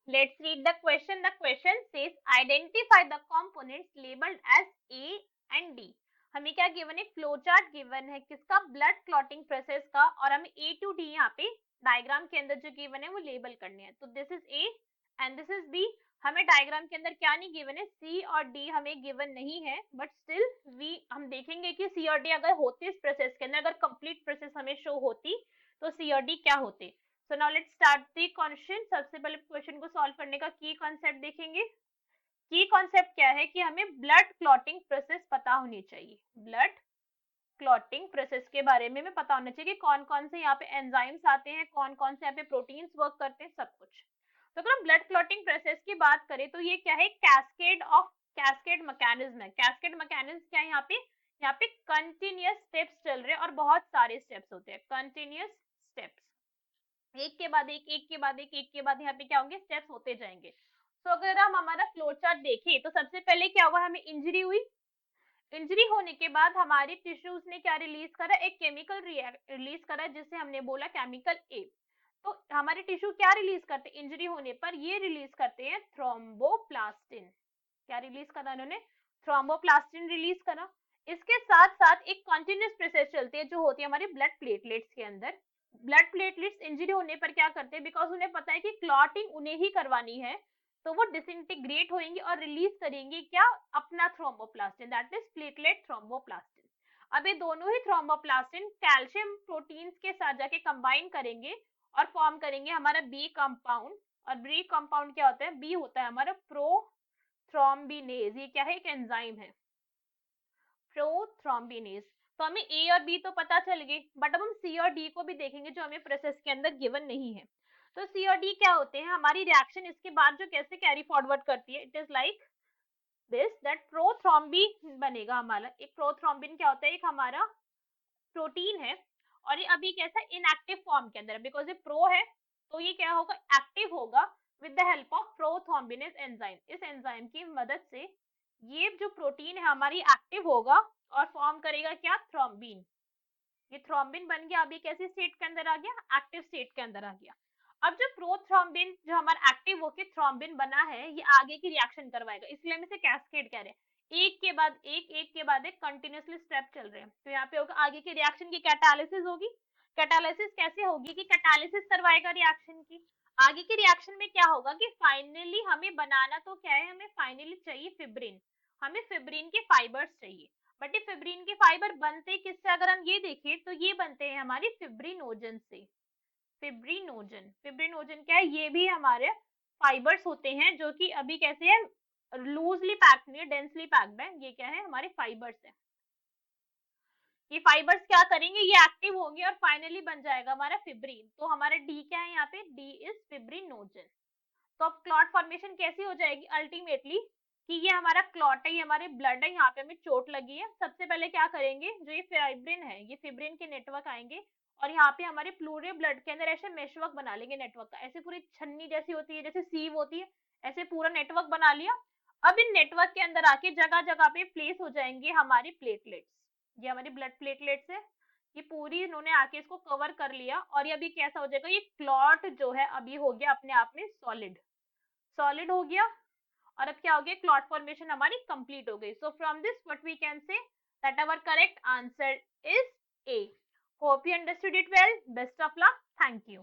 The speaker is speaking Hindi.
Let's read the question. The question says identify the components labeled as A and D. हमें क्या गिवन है, फ्लो चार्ट गिवन है किसका, ब्लड क्लॉटिंग प्रोसेस का, और हमें A to D यहाँ पे डायग्राम के अंदर जो गिवन है वो लेबल करने हैं. तो this is A and this is B. हमें डायग्राम के अंदर क्या नहीं गिवन है, C और D हमें गिवन नहीं है, बट स्टिल हम देखेंगे कि C और D अगर होते इस प्रोसेस के अंदर, अगर कंप्लीट प्रोसेस हमें शो होती तो C और D क्या होते. So now let's start the question. सबसे पहले क्वेश्चन को सॉल्व करने का की कॉन्सेप्ट देखेंगे. की कॉन्सेप्ट क्या है कि हमें ब्लड क्लॉटिंग प्रोसेस पता होनी चाहिए. ब्लड क्लॉटिंग प्रोसेस के बारे में हमें पता होना चाहिए कि कौन कौन से यहाँ पे एंजाइम्स आते हैं, कौन कौन से यहाँ पे प्रोटीन्स वर्क करते हैं, सब कुछ. तो अगर हम ब्लड क्लॉटिंग प्रोसेस की बात करें तो ये क्या है, कैस्केड मैकेनिज्म है. कैस्केड मैकेनिज्म क्या है, यहाँ पे कंटिन्यूअस स्टेप्स चल रहे हैं और बहुत सारे स्टेप्स होते हैं. कंटिन्यूअस स्टेप्स, एक के बाद एक, एक के बाद एक, एक के बाद यहाँ पे क्या होंगे, स्टेप्स होते जाएंगे. तो अगर हम हमारा फ्लो चार्ट देखें तो सबसे पहले क्या हुआ, हमें इंजरी हुई. इंजरी होने के बाद हमारे टिश्यूज ने क्या रिलीज करा, एक केमिकल रिलीज करा जिसे हमने बोला केमिकल ए. तो हमारे टिश्यू क्या रिलीज करते हैं इंजरी होने पर, ये रिलीज करते हैं थ्रोम्बोप्लास्टिन. क्या रिलीज करा उन्होंने, थ्रोम्बोप्लास्टिन रिलीज करा. इसके साथ साथ एक कंटिन्यूअस प्रोसेस चलती है जो होती है हमारे ब्लड प्लेटलेट्स के अंदर. ब्लड प्लेटलेट्स इंजरी होने पर क्या करते हैं, बिकॉज उन्हें पता है कि क्लॉटिंग उन्हें ही करवानी है, तो वो डिसइंटीग्रेट होंगे और रिलीज करेंगे क्या, अपना thromboplastin, that is platelet thromboplastin. अब ये दोनों ही थ्रोम्बोप्लास्टिन कैल्शियम प्रोटीन्स के साथ जाके कंबाइन करेंगे और फॉर्म करेंगे हमारा बी कंपाउंड. और बी कंपाउंड क्या होता है, बी होता है हमारा प्रोथ्रोम्बिनेज. ये क्या है, एक एंजाइम है, प्रोथ्रोम्बिनेज. तो हमें ए और बी तो पता चल गए, बट अब हम सी और डी को भी देखेंगे जो हमें प्रोसेस के अंदर गिवन नहीं है. तो सी और डी क्या होते हैं, हमारी रिएक्शन इसके बाद जो कैसे कैरी फॉरवर्ड करती है, it is like this, that prothrombin बनेगा हमारा. एक प्रोथ्रोम्बिन क्या होता है, एक हमारा प्रोटीन है, और ये अभी कैसा इनएक्टिव फॉर्म के अंदर है, बिकॉज ये प्रो है तो ये क्या होगा, एक्टिव होगा with the help of prothrombinase enzyme. इस एंजाइम की मदद से ये जो प्रोटीन है हमारी एक्टिव होगा और फॉर्म करेगा क्या, थ्रोम्बिन. ये थ्रोम्बिन बन गया. अभी कैसी स्टेट के अंदर आ गया, एक्टिव स्टेट के अंदर आ गया. अब जो प्रोथ्रोम्बिन जो हमारा एक्टिव होके थ्रोम्बिन बना है, ये आगे की रिएक्शन करवाएगा, इसलिए हम इसे कैस्केड कह रहे हैं. एक के बाद एक, एक के बाद एक कंटिन्यूअसली स्टेप चल रहे हैं. तो यहाँ पे होगा आगे की रिएक्शन की कैटालिसिस होगी. कैटालिसिस कैसे होगी कि कैटालिसिस करवाएगा रिएक्शन की. आगे की रिएक्शन में क्या होगा कि फाइनली हमें बनाना तो क्या है, हमें फाइनली चाहिए फिब्रिन. हमें फिब्रिन के फाइबर्स चाहिए. बट ये फिब्रिन के फाइबर बनते किससे, अगर हम ये देखें तो ये बनते हैं हमारे फिब्रिनोजन से. फिब्रिनोजन क्या है, ये भी हमारे फाइबर्स होते हैं जो कि अभी कैसे है, लूजली पैक्ड नहीं है, डेंसली पैक्ड है. ये क्या है, हमारे फाइबर्स है. ये फाइबर्स क्या करेंगे, ये एक्टिव होंगे और फाइनली बन जाएगा हमारा फिब्रिन. तो हमारा डी क्या है यहाँ पे, डी इज फिब्रिनोजन. तो अब क्लॉट फॉर्मेशन कैसी हो जाएगी अल्टीमेटली, कि ये हमारा क्लॉट है, ये हमारे ब्लड है, यहाँ पे हमें चोट लगी है. सबसे पहले क्या करेंगे, जो ये फिब्रिन है, ये फिब्रिन के नेटवर्क आएंगे और यहाँ पे हमारे प्लूरे ब्लड के अंदर ऐसे मेशवर्क बना लेंगे नेटवर्क का. ऐसे पूरी छन्नी जैसी होती है, जैसे सीव होती है, ऐसे पूरा नेटवर्क बना लिया. अब इन नेटवर्क के अंदर आके जगह जगह पे प्लेस हो जाएंगे हमारी प्लेटलेट्स. ये हमारी ब्लड प्लेटलेट्स है, ये पूरी इन्होंने आके इसको कवर कर लिया और ये अभी कैसा हो जाएगा, ये क्लॉट जो है अभी हो गया अपने आप में सॉलिड हो गया. और अब क्या हो गया, क्लॉट फॉर्मेशन हमारी कंप्लीट हो गई. So from this what we can say that our correct answer is A. Hope you understood it well. Best of luck. Thank you.